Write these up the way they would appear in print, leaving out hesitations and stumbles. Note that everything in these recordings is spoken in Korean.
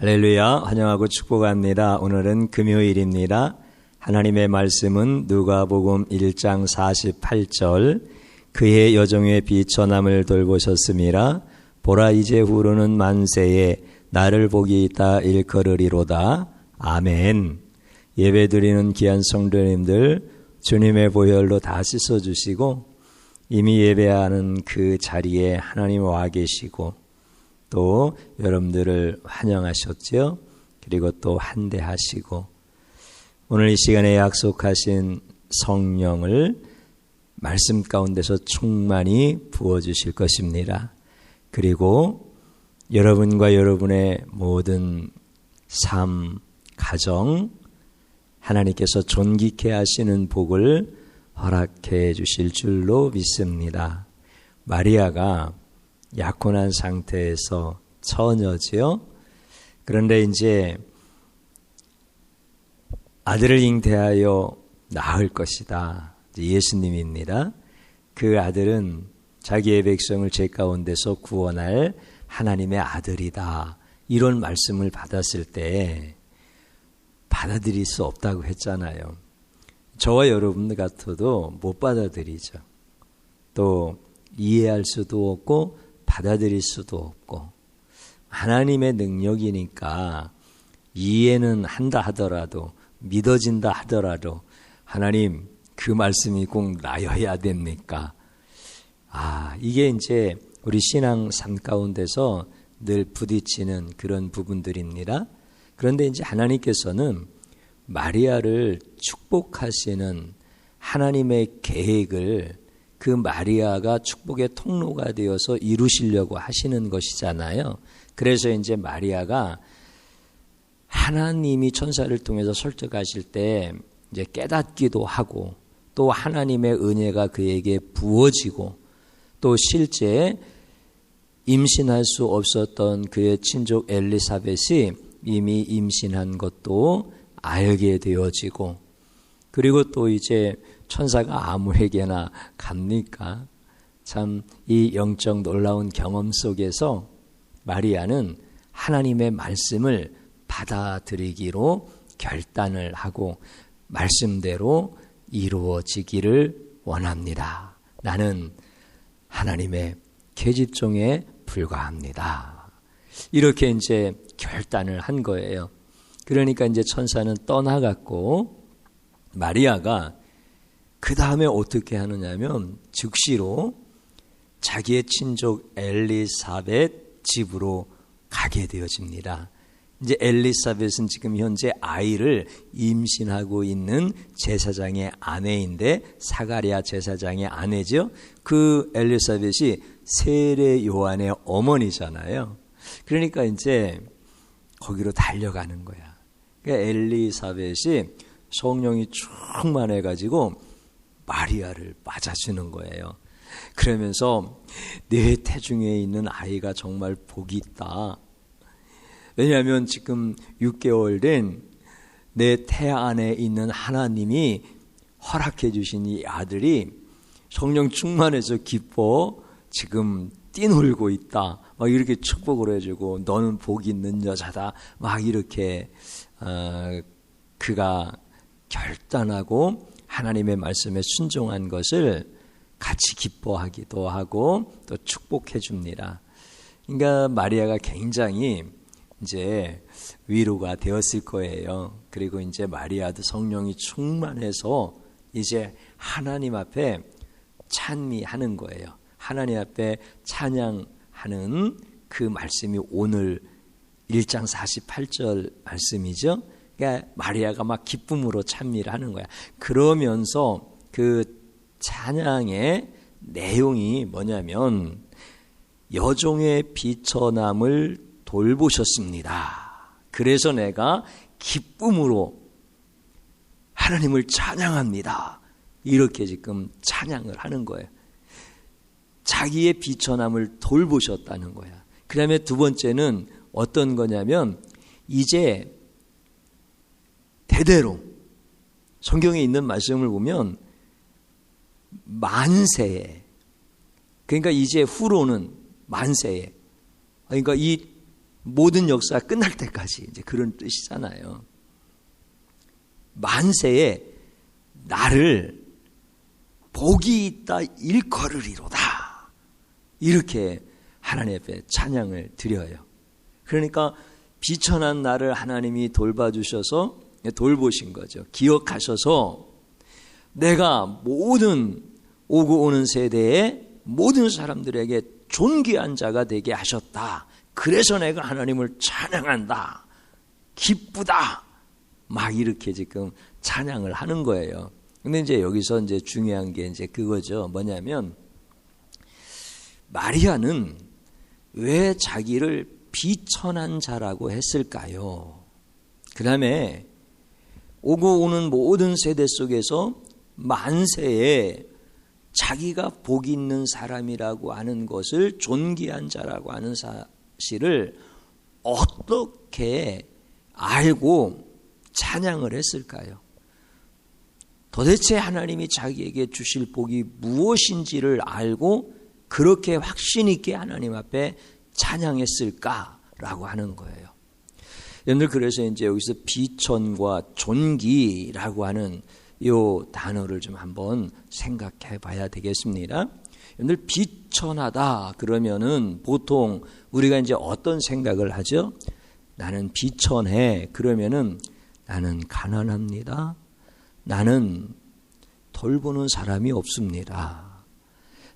할렐루야, 환영하고 축복합니다. 오늘은 금요일입니다. 하나님의 말씀은 누가복음 1장 48절 그의 여종의 비천함을 돌보셨음이라 보라 이제 후로는 만세에 나를 복이 있다 일컬으리로다. 아멘. 예배드리는 귀한 성도님들 주님의 보혈로 다 씻어주시고 이미 예배하는 그 자리에 하나님 와 계시고 또 여러분들을 환영하셨죠. 그리고 또 환대하시고 오늘 이 시간에 약속하신 성령을 말씀 가운데서 충만히 부어주실 것입니다. 그리고 여러분과 여러분의 모든 삶, 가정 하나님께서 존귀케 하시는 복을 허락해 주실 줄로 믿습니다. 마리아가 약혼한 상태에서 처녀지요. 그런데 이제 아들을 잉태하여 낳을 것이다. 예수님입니다. 그 아들은 자기의 백성을 죄 가운데서 구원할 하나님의 아들이다. 이런 말씀을 받았을 때 받아들일 수 없다고 했잖아요. 저와 여러분들 같아도 못 받아들이죠. 또 이해할 수도 없고 받아들일 수도 없고 하나님의 능력이니까 이해는 한다 하더라도 믿어진다 하더라도 하나님 그 말씀이 꼭 나여야 됩니까? 이게 이제 우리 신앙 삶 가운데서 늘 부딪히는 그런 부분들입니다. 그런데 이제 하나님께서는 마리아를 축복하시는 하나님의 계획을 그 마리아가 축복의 통로가 되어서 이루시려고 하시는 것이잖아요. 그래서 이제 마리아가 하나님이 천사를 통해서 설득하실 때 이제 깨닫기도 하고 또 하나님의 은혜가 그에게 부어지고 또 실제 임신할 수 없었던 그의 친족 엘리사벳이 이미 임신한 것도 알게 되어지고 그리고 또 이제 천사가 아무에게나 갑니까? 참 이 영적 놀라운 경험 속에서 마리아는 하나님의 말씀을 받아들이기로 결단을 하고 말씀대로 이루어지기를 원합니다. 나는 하나님의 계집종에 불과합니다. 이렇게 이제 결단을 한 거예요. 그러니까 이제 천사는 떠나갔고 마리아가 그 다음에 어떻게 하느냐면 즉시로 자기의 친족 엘리사벳 집으로 가게 되어집니다. 이제 엘리사벳은 지금 현재 아이를 임신하고 있는 제사장의 아내인데 사가랴 제사장의 아내죠. 그 엘리사벳이 세례 요한의 어머니잖아요. 그러니까 이제 거기로 달려가는 거야. 그러니까 엘리사벳이 성령이 충만해가지고 마리아를 맞아주는 거예요. 그러면서 내 태중에 있는 아이가 정말 복이 있다. 왜냐하면 지금 6개월 된 내 태 안에 있는 하나님이 허락해 주신 이 아들이 성령 충만해서 기뻐 지금 뛰놀고 있다. 막 이렇게 축복을 해주고 너는 복이 있는 여자다. 막 이렇게 그가 결단하고 하나님의 말씀에 순종한 것을 같이 기뻐하기도 하고 또 축복해 줍니다. 그러니까 마리아가 굉장히 이제 위로가 되었을 거예요. 그리고 이제 마리아도 성령이 충만해서 이제 하나님 앞에 찬미하는 거예요. 하나님 앞에 찬양하는 그 말씀이 오늘 1장 48절 말씀이죠. 그러니까 마리아가 막 기쁨으로 찬미를 하는 거야. 그러면서 그 찬양의 내용이 뭐냐면 여종의 비천함을 돌보셨습니다. 그래서 내가 기쁨으로 하나님을 찬양합니다. 이렇게 지금 찬양을 하는 거예요. 자기의 비천함을 돌보셨다는 거야. 그 다음에 두 번째는 어떤 거냐면 이제 대대로 성경에 있는 말씀을 보면 만세에 그러니까 이제 후로는 만세에 그러니까 이 모든 역사가 끝날 때까지 이제 그런 뜻이잖아요. 만세에 나를 복이 있다 일컬으리로다. 이렇게 하나님 앞에 찬양을 드려요. 그러니까 비천한 나를 하나님이 돌봐주셔서 돌보신 거죠. 기억하셔서 내가 모든 오고 오는 세대의 모든 사람들에게 존귀한 자가 되게 하셨다. 그래서 내가 하나님을 찬양한다. 기쁘다. 막 이렇게 지금 찬양을 하는 거예요. 근데 이제 여기서 이제 중요한 게 이제 그거죠. 뭐냐면 마리아는 왜 자기를 비천한 자라고 했을까요? 그 다음에 오고 오는 모든 세대 속에서 만세에 자기가 복 있는 사람이라고 하는 것을 존귀한 자라고 하는 사실을 어떻게 알고 찬양을 했을까요? 도대체 하나님이 자기에게 주실 복이 무엇인지를 알고 그렇게 확신 있게 하나님 앞에 찬양했을까라고 하는 거예요. 여러분들 그래서 이제 여기서 비천과 존귀라고 하는 이 단어를 좀 한번 생각해 봐야 되겠습니다. 여러분들 비천하다 그러면은 보통 우리가 이제 어떤 생각을 하죠? 나는 비천해. 그러면은 나는 가난합니다. 나는 돌보는 사람이 없습니다.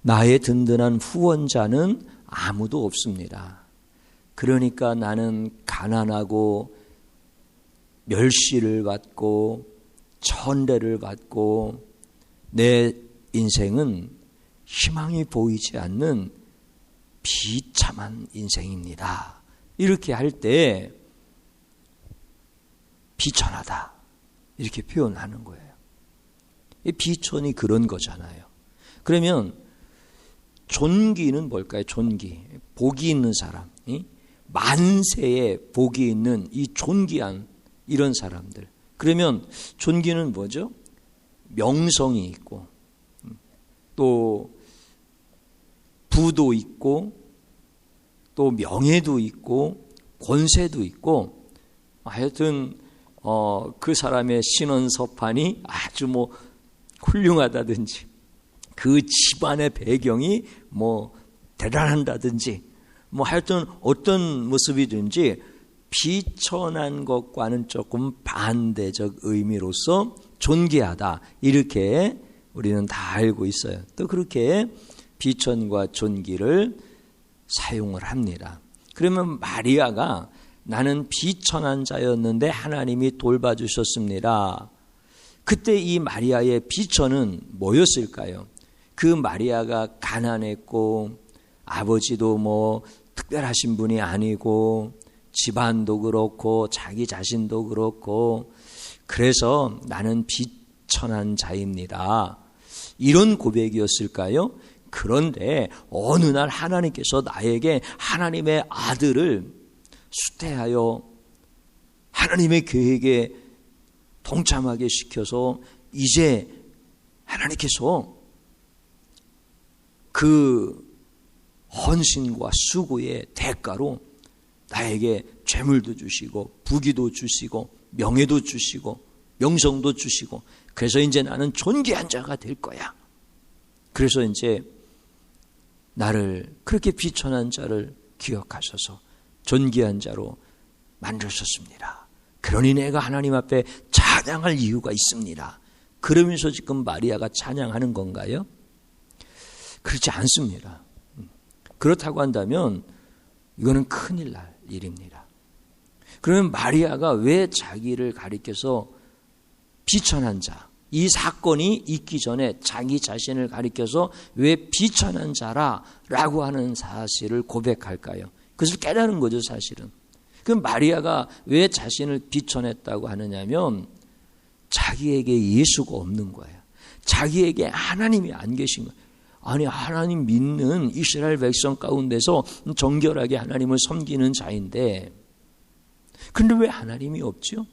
나의 든든한 후원자는 아무도 없습니다. 그러니까 나는 가난하고 멸시를 받고 천대를 받고 내 인생은 희망이 보이지 않는 비참한 인생입니다. 이렇게 할 때 비천하다 이렇게 표현하는 거예요. 이 비천이 그런 거잖아요. 그러면 존귀는 뭘까요? 존귀. 복이 있는 사람. 만세에 복이 있는 이 존귀한 이런 사람들. 그러면 존귀는 뭐죠? 명성이 있고 또 부도 있고 또 명예도 있고 권세도 있고 하여튼 그 사람의 신원서판이 아주 뭐 훌륭하다든지 그 집안의 배경이 뭐 대단한다든지 뭐 하여튼 어떤 모습이든지 비천한 것과는 조금 반대적 의미로서 존귀하다 이렇게 우리는 다 알고 있어요. 또 그렇게 비천과 존귀를 사용을 합니다. 그러면 마리아가 나는 비천한 자였는데 하나님이 돌봐주셨습니다. 그때 이 마리아의 비천은 뭐였을까요? 그 마리아가 가난했고 아버지도 뭐 특별하신 분이 아니고 집안도 그렇고 자기 자신도 그렇고 그래서 나는 비천한 자입니다. 이런 고백이었을까요? 그런데 어느 날 하나님께서 나에게 하나님의 아들을 수태하여 하나님의 계획에 동참하게 시켜서 이제 하나님께서 그 헌신과 수고의 대가로 나에게 재물도 주시고 부귀도 주시고 명예도 주시고 명성도 주시고 그래서 이제 나는 존귀한 자가 될 거야. 그래서 이제 나를 그렇게 비천한 자를 기억하셔서 존귀한 자로 만드셨습니다. 그러니 내가 하나님 앞에 찬양할 이유가 있습니다. 그러면서 지금 마리아가 찬양하는 건가요? 그렇지 않습니다. 그렇다고 한다면 이거는 큰일 날 일입니다. 그러면 마리아가 왜 자기를 가리켜서 비천한 자, 이 사건이 있기 전에 자기 자신을 가리켜서 왜 비천한 자라고 하는 사실을 고백할까요? 그것을 깨달은 거죠, 사실은. 그럼 마리아가 왜 자신을 비천했다고 하느냐면 자기에게 예수가 없는 거예요. 자기에게 하나님이 안 계신 거예요. 아니 하나님 믿는 이스라엘 백성 가운데서 정결하게 하나님을 섬기는 자인데 근데 왜 하나님이 없죠?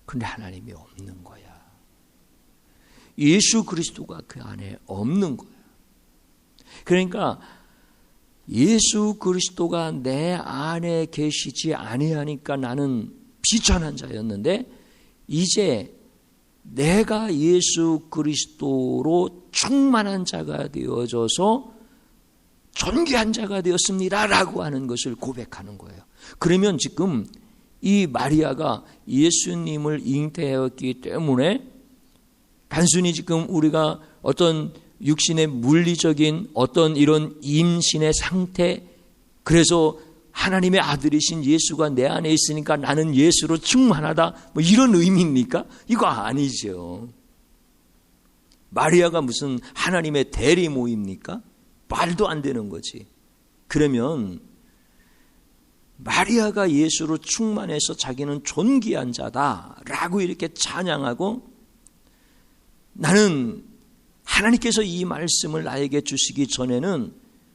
근데 하나님이 없는 거야. 예수 그리스도가 그 안에 없는 거야. 그러니까 예수 그리스도가 내 안에 계시지 아니하니까 나는 비천한 자였는데 이제 내가 예수 그리스도로 충만한 자가 되어져서 존귀한 자가 되었습니다 라고 하는 것을 고백하는 거예요. 그러면 지금 이 마리아가 예수님을 잉태하였기 때문에 단순히 지금 우리가 어떤 육신의 물리적인 어떤 이런 임신의 상태, 그래서 하나님의 아들이신 예수가 내 안에 있으니까 나는 예수로 충만하다, 뭐 이런 의미입니까? 이거 아니죠. 마리아가 무슨 하나님의 대리모입니까? 말도 안 되는 거지. 그러면 마리아가 예수로 충만해서 자기는 존귀한 자다라고 이렇게 찬양하고, 나는 하나님께서 이 말씀을 나에게 주시기 전에는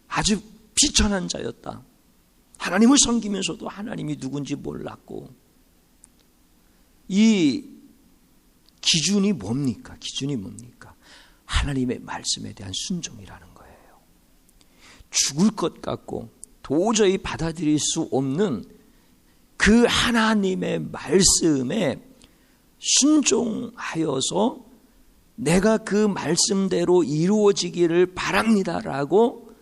아주 비천한 자였다. 하나님을 섬기면서도 하나님이 누군지 몰랐고, 이 기준이 뭡니까? 기준이 뭡니까? 하나님의 말씀에 대한 순종이라는 거예요. 죽을 것 같고 도저히 받아들일 수 없는 그 하나님의 말씀에 순종하여서 내가 그 말씀대로 이루어지기를 바랍니다라고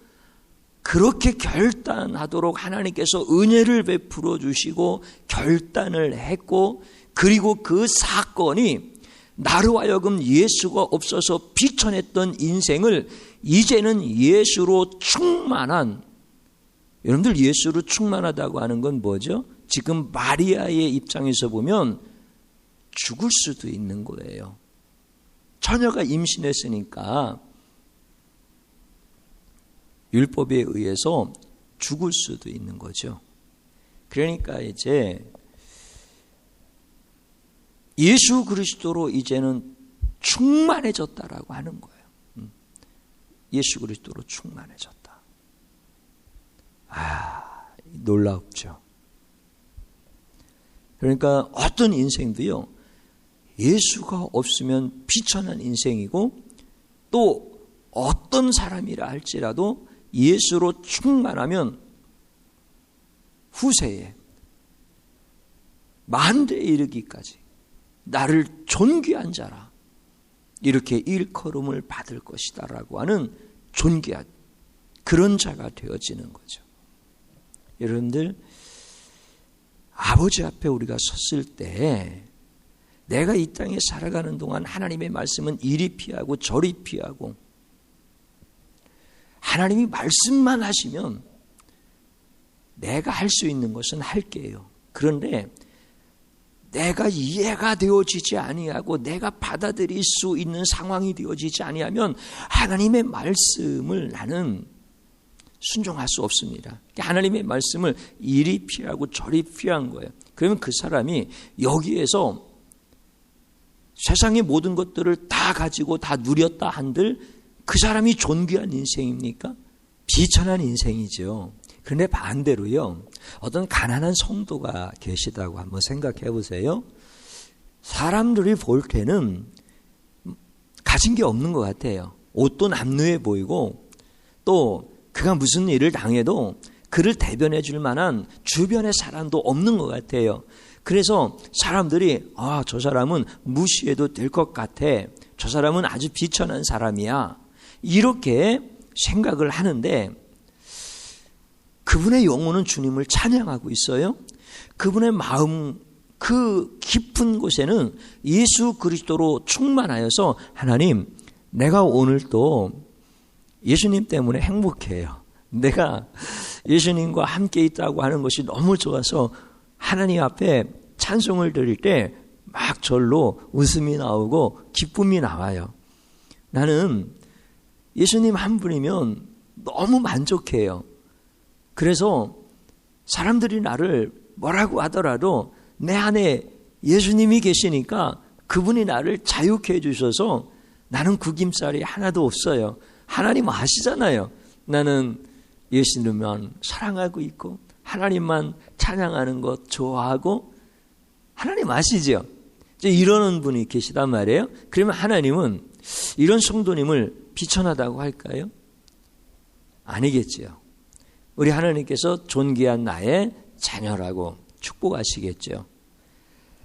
그렇게 결단하도록 하나님께서 은혜를 베풀어 주시고 결단을 했고, 그리고 그 사건이 나로 하여금 예수가 없어서 비천했던 인생을 이제는 예수로 충만한, 여러분들 예수로 충만하다고 하는 건 뭐죠? 지금 마리아의 입장에서 보면 죽을 수도 있는 거예요. 처녀가 임신했으니까 율법에 의해서 죽을 수도 있는 거죠. 그러니까 이제 예수 그리스도로 이제는 충만해졌다라고 하는 거예요. 예수 그리스도로 충만해졌다. 놀랍죠. 그러니까 어떤 인생도요, 예수가 없으면 비천한 인생이고, 또 어떤 사람이라 할지라도 예수로 충만하면 후세에 만대에 이르기까지 나를 존귀한 자라 이렇게 일컬음을 받을 것이다 라고 하는 존귀한 그런 자가 되어지는 거죠. 여러분들, 아버지 앞에 우리가 섰을 때 내가 이 땅에 살아가는 동안 하나님의 말씀은 이리 피하고 저리 피하고, 하나님이 말씀만 하시면 내가 할 수 있는 것은 할게요. 그런데 내가 이해가 되어지지 아니하고 내가 받아들일 수 있는 상황이 되어지지 아니하면 하나님의 말씀을 나는 순종할 수 없습니다. 하나님의 말씀을 이리 피하고 저리 피한 거예요. 그러면 그 사람이 여기에서 세상의 모든 것들을 다 가지고 다 누렸다 한들 그 사람이 존귀한 인생입니까? 비천한 인생이죠. 그런데 반대로요, 어떤 가난한 성도가 계시다고 한번 생각해 보세요. 사람들이 볼 때는 가진 게 없는 것 같아요. 옷도 남루해 보이고, 또 그가 무슨 일을 당해도 그를 대변해 줄 만한 주변의 사람도 없는 것 같아요. 그래서 사람들이 저 사람은 무시해도 될 것 같아, 저 사람은 아주 비천한 사람이야, 이렇게 생각을 하는데, 그분의 영혼은 주님을 찬양하고 있어요. 그분의 마음 그 깊은 곳에는 예수 그리스도로 충만하여서, 하나님, 내가 오늘도 예수님 때문에 행복해요. 내가 예수님과 함께 있다고 하는 것이 너무 좋아서 하나님 앞에 찬송을 드릴 때 막 절로 웃음이 나오고 기쁨이 나와요. 나는 예수님 한 분이면 너무 만족해요. 그래서 사람들이 나를 뭐라고 하더라도 내 안에 예수님이 계시니까 그분이 나를 자유케 해주셔서 나는 구김살이 하나도 없어요. 하나님 아시잖아요. 나는 예수님만 사랑하고 있고 하나님만 찬양하는 것 좋아하고, 하나님 아시죠? 이러는 분이 계시단 말이에요. 그러면 하나님은 이런 성도님을 비천하다고 할까요? 아니겠지요. 우리 하나님께서 존귀한 나의 자녀라고 축복하시겠죠.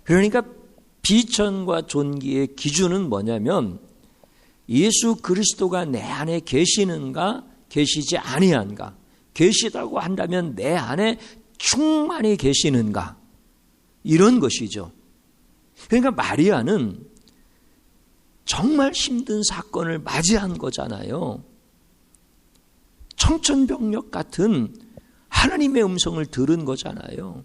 그러니까 비천과 존귀의 기준은 뭐냐면 예수 그리스도가 내 안에 계시는가 계시지 아니한가, 계시다고 한다면 내 안에 충만히 계시는가, 이런 것이죠. 그러니까 마리아는 정말 힘든 사건을 맞이한 거잖아요. 청천벽력 같은 하나님의 음성을 들은 거잖아요.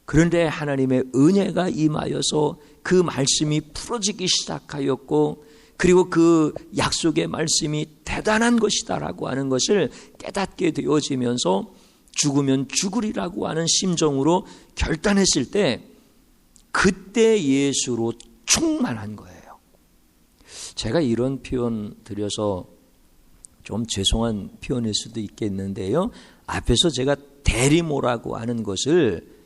그런데 하나님의 은혜가 임하여서 그 말씀이 풀어지기 시작하였고, 그리고 그 약속의 말씀이 대단한 것이다라고 하는 것을 깨닫게 되어지면서 죽으면 죽으리라고 하는 심정으로 결단했을 때, 그때 예수로 충만한 거예요. 제가 이런 표현 드려서 좀 죄송한 표현일 수도 있겠는데요, 앞에서 제가 대리모라고 하는 것을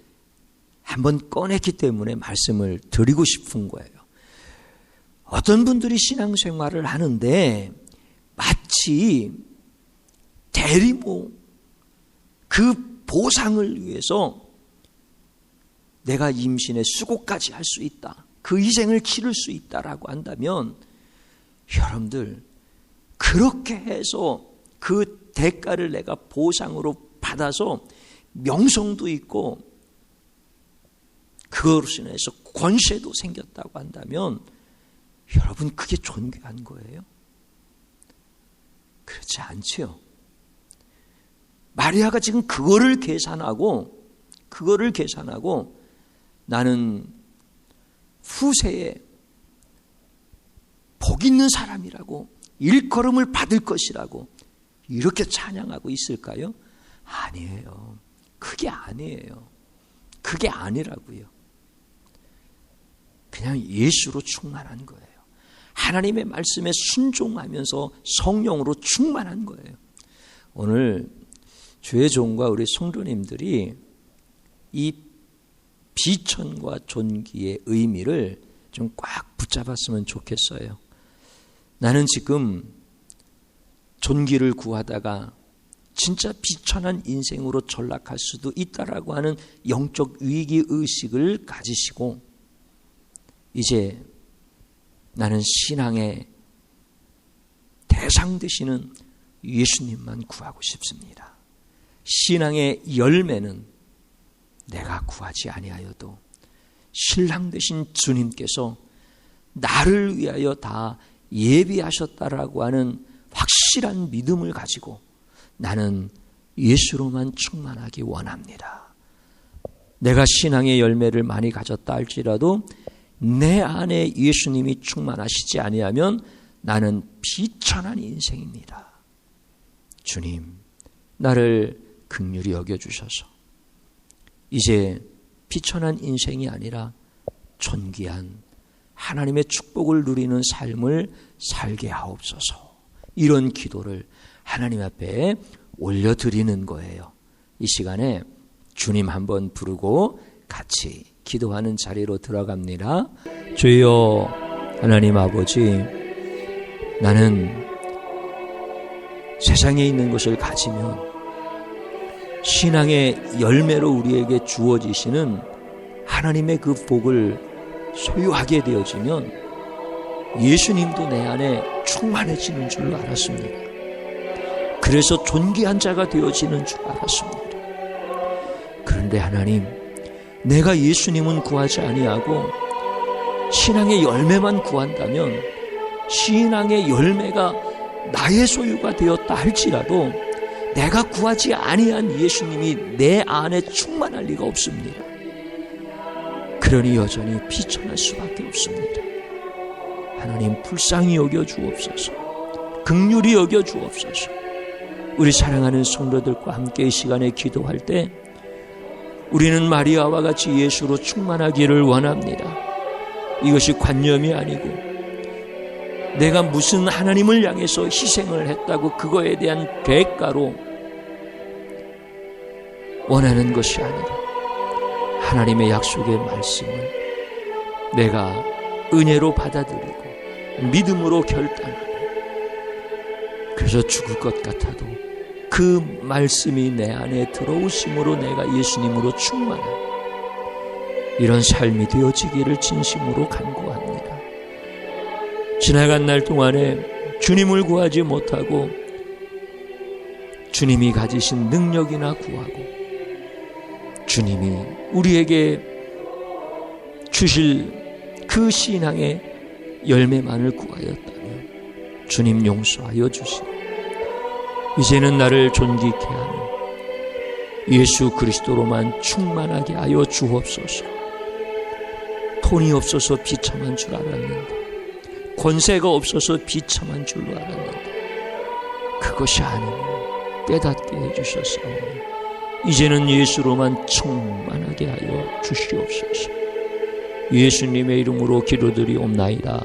한번 꺼냈기 때문에 말씀을 드리고 싶은 거예요. 어떤 분들이 신앙생활을 하는데 마치 대리모, 그 보상을 위해서 내가 임신의 수고까지 할 수 있다, 그 희생을 치를 수 있다라고 한다면, 여러분들 그렇게 해서 그 대가를 내가 보상으로 받아서 명성도 있고 그것으로 인해서 권세도 생겼다고 한다면, 여러분 그게 존귀한 거예요? 그렇지 않지요. 마리아가 지금 그거를 계산하고 나는 후세에 복 있는 사람이라고, 일컬음을 받을 것이라고 이렇게 찬양하고 있을까요? 아니에요. 그게 아니에요. 그게 아니라고요. 그냥 예수로 충만한 거예요. 하나님의 말씀에 순종하면서 성령으로 충만한 거예요. 오늘 주의 종과 우리 성도님들이 이 비천과 존귀의 의미를 좀 꽉 붙잡았으면 좋겠어요. 나는 지금 존귀를 구하다가 진짜 비천한 인생으로 전락할 수도 있다라고 하는 영적 위기의식을 가지시고, 이제 나는 신앙의 대상 되시는 예수님만 구하고 싶습니다. 신앙의 열매는 내가 구하지 아니하여도 신랑 되신 주님께서 나를 위하여 다 예비하셨다라고 하는 확실한 믿음을 가지고 나는 예수로만 충만하기 원합니다. 내가 신앙의 열매를 많이 가졌다 할지라도 내 안에 예수님이 충만하시지 아니하면 나는 비천한 인생입니다. 주님, 나를 긍휼히 여겨주셔서 이제 비천한 인생이 아니라 존귀한 하나님의 축복을 누리는 삶을 살게 하옵소서. 이런 기도를 하나님 앞에 올려드리는 거예요. 이 시간에 주님 한번 부르고 같이 기도하는 자리로 들어갑니다. 주여 하나님 아버지, 나는 세상에 있는 것을 가지면 신앙의 열매로 우리에게 주어지시는 하나님의 그 복을 소유하게 되어지면 예수님도 내 안에 충만해지는 줄로 알았습니다. 그래서 존귀한 자가 되어지는 줄 알았습니다. 그런데 하나님, 내가 예수님은 구하지 아니하고 신앙의 열매만 구한다면, 신앙의 열매가 나의 소유가 되었다 할지라도 내가 구하지 아니한 예수님이 내 안에 충만할 리가 없습니다. 그러니 여전히 비천할 수밖에 없습니다. 하나님 불쌍히 여겨주옵소서. 긍휼히 여겨주옵소서. 우리 사랑하는 성도들과 함께 이 시간에 기도할 때 우리는 마리아와 같이 예수로 충만하기를 원합니다. 이것이 관념이 아니고 내가 무슨 하나님을 향해서 희생을 했다고 그거에 대한 대가로 원하는 것이 아니라 하나님의 약속의 말씀을 내가 은혜로 받아들이고 믿음으로 결단하고, 그래서 죽을 것 같아도 그 말씀이 내 안에 들어오심으로 내가 예수님으로 충만한 이런 삶이 되어지기를 진심으로 간구합니다. 지나간 날 동안에 주님을 구하지 못하고 주님이 가지신 능력이나 구하고 주님이 우리에게 주실 그 신앙의 열매만을 구하였다면 주님 용서하여 주시고 이제는 나를 존귀케 하는 예수 그리스도로만 충만하게 하여 주옵소서. 돈이 없어서 비참한 줄 알았는데, 권세가 없어서 비참한 줄로 알았는데 그것이 아니니 깨닫게 해주셨사오니 이제는 예수로만 충만하게 하여 주시옵소서. 예수님의 이름으로 기도드리옵나이다.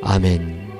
아멘.